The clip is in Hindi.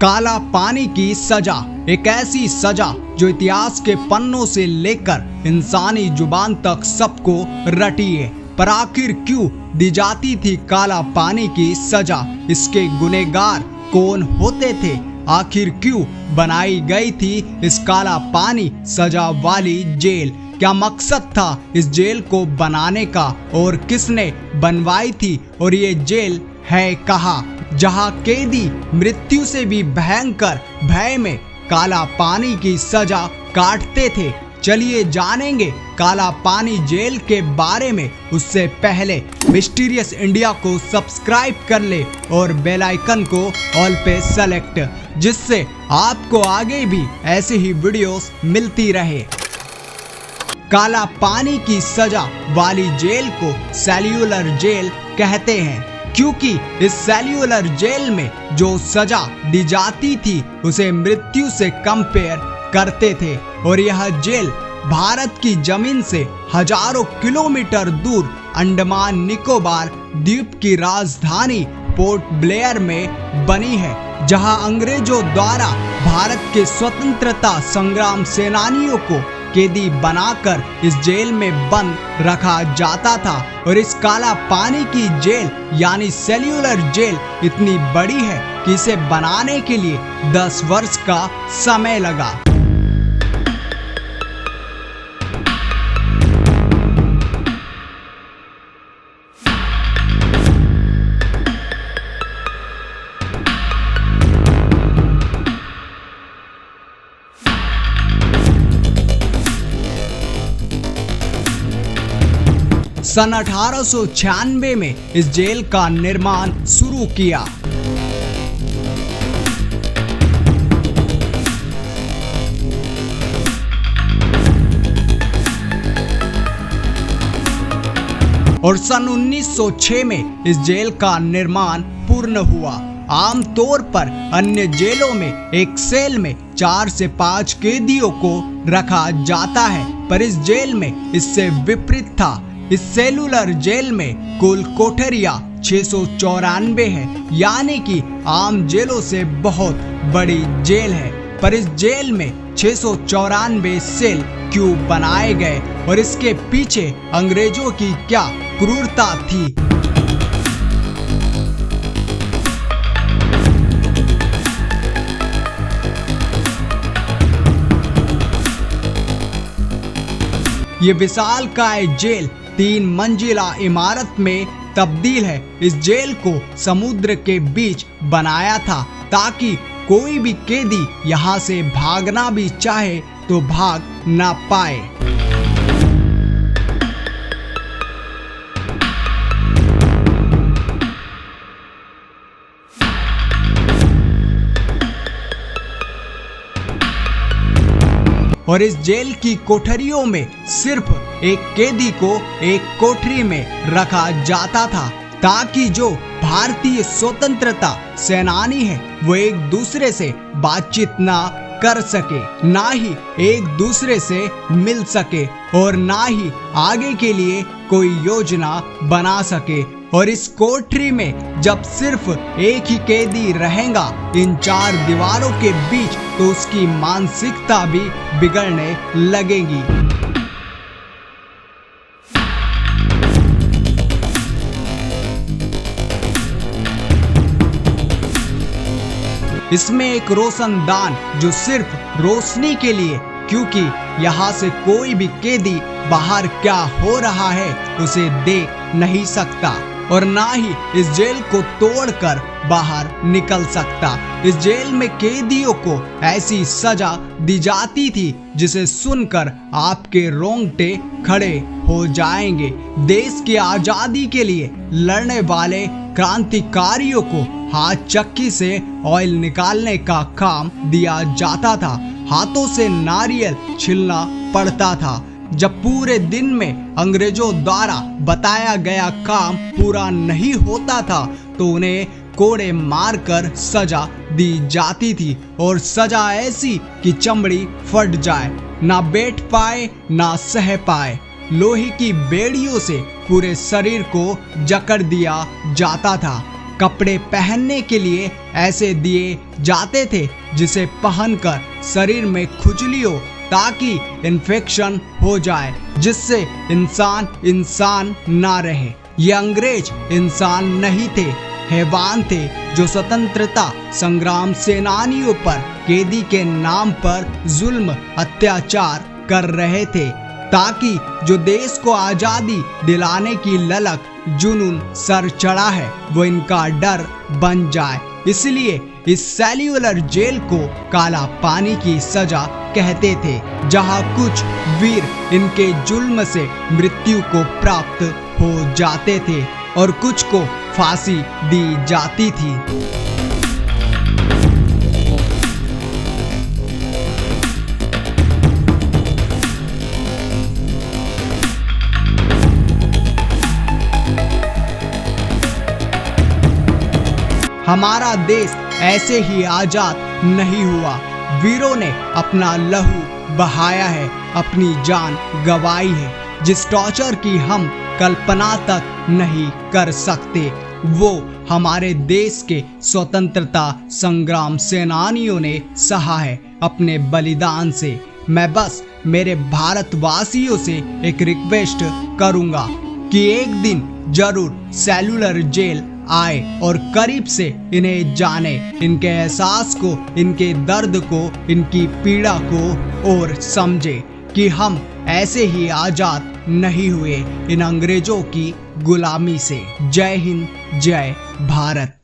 काला पानी की सजा, एक ऐसी सजा जो इतिहास के पन्नों से लेकर इंसानी जुबान तक सबको रटी है। पर आखिर क्यों दी जाती थी काला पानी की सजा? इसके गुनहगार कौन होते थे? आखिर क्यों बनाई गई थी इस काला पानी सजा वाली जेल? क्या मकसद था इस जेल को बनाने का और किसने बनवाई थी? और ये जेल है कहाँ, जहाँ कैदी मृत्यु से भी भयंकर भय में काला पानी की सजा काटते थे? चलिए जानेंगे काला पानी जेल के बारे में। उससे पहले मिस्टीरियस इंडिया को सब्सक्राइब कर ले और बेल आइकन को ऑल पे सेलेक्ट, जिससे आपको आगे भी ऐसे ही वीडियोस मिलती रहे। काला पानी की सजा वाली जेल को सेल्यूलर जेल कहते हैं, क्योंकि इस सेल्यूलर जेल में जो सजा दी जाती थी उसे मृत्यु से कंपेयर करते थे। और यह जेल भारत की जमीन से हजारों किलोमीटर दूर अंडमान निकोबार द्वीप की राजधानी पोर्ट ब्लेयर में बनी है, जहां अंग्रेजों द्वारा भारत के स्वतंत्रता संग्राम सेनानियों को कैदी बनाकर इस जेल में बंद रखा जाता था। और इस काला पानी की जेल यानी सेल्यूलर जेल इतनी बड़ी है कि इसे बनाने के लिए 10 वर्ष का समय लगा। सन 1896 में इस जेल का निर्माण शुरू किया। और सन 1906 में इस जेल का निर्माण पूर्ण हुआ। आमतौर पर अन्य जेलों में एक सेल में 4 से 5 कैदियों को रखा जाता है, पर इस जेल में इससे विपरीत था। इस सेल्यूलर जेल में कुल कोठरियां 694 है, यानी कि आम जेलों से बहुत बड़ी जेल है। पर इस जेल में 694 सेल क्यों बनाए गए और इसके पीछे अंग्रेजों की क्या क्रूरता थी? ये विशालकाय जेल 3 मंजिला इमारत में तब्दील है। इस जेल को समुद्र के बीच बनाया था ताकि कोई भी कैदी यहाँ से भागना भी चाहे तो भाग ना पाए। और इस जेल की कोठरियों में सिर्फ एक कैदी को एक कोठरी में रखा जाता था, ताकि जो भारतीय स्वतंत्रता सेनानी है वो एक दूसरे से बातचीत ना कर सके, ना ही एक दूसरे से मिल सके और ना ही आगे के लिए कोई योजना बना सके। और इस कोठरी में जब सिर्फ एक ही कैदी रहेगा इन 4 दीवारों के बीच, तो उसकी मानसिकता भी बिगड़ने लगेगी। इसमें एक रोशनदान जो सिर्फ रोशनी के लिए, क्योंकि यहाँ से कोई भी कैदी बाहर क्या हो रहा है उसे देख नहीं सकता और ना ही इस जेल को तोड़कर बाहर निकल सकता। इस जेल में कैदियों को ऐसी सजा दी जाती थी जिसे सुनकर आपके रोंगटे खड़े हो जाएंगे। देश की आजादी के लिए लड़ने वाले क्रांतिकारियों को हाथ चक्की से ऑयल निकालने का काम दिया जाता था। हाथों से नारियल छीलना पड़ता था। जब पूरे दिन में अंग्रेजों द्वारा बताया गया काम पूरा नहीं होता था तो उन्हें कोड़े मारकर सजा दी जाती थी, और सजा ऐसी कि चमड़ी फट जाए, ना बैठ पाए ना सह पाए। लोहे की बेड़ियों से पूरे शरीर को जकड़ दिया जाता था। कपड़े पहनने के लिए ऐसे दिए जाते थे जिसे पहनकर शरीर में खुजली हो ताकि इन्फेक्शन हो जाए, जिससे इंसान ना रहे। ये अंग्रेज इंसान नहीं थे, हैवान थे जो स्वतंत्रता संग्राम सेनानियों पर कैदी के नाम पर जुल्म अत्याचार कर रहे थे, ताकि जो देश को आजादी दिलाने की ललक जुनून सर चढ़ा है वो इनका डर बन जाए। इसलिए इस सेल्युलर जेल को काला पानी की सजा कहते थे, जहां कुछ वीर इनके जुल्म से मृत्यु को प्राप्त हो जाते थे और कुछ को फांसी दी जाती थी। हमारा देश ऐसे ही आजाद नहीं हुआ। वीरों ने अपना लहू बहाया है, अपनी जान गंवाई है। जिस टॉर्चर की हम कल्पना तक नहीं कर सकते वो हमारे देश के स्वतंत्रता संग्राम सेनानियों ने सहा है अपने बलिदान से। मैं बस मेरे भारतवासियों से एक रिक्वेस्ट करूंगा कि एक दिन जरूर सेल्युलर जेल आए और करीब से इन्हें जाने, इनके एहसास को, इनके दर्द को, इनकी पीड़ा को और समझे कि हम ऐसे ही आजाद नहीं हुए इन अंग्रेजों की गुलामी से। जय हिंद, जय भारत।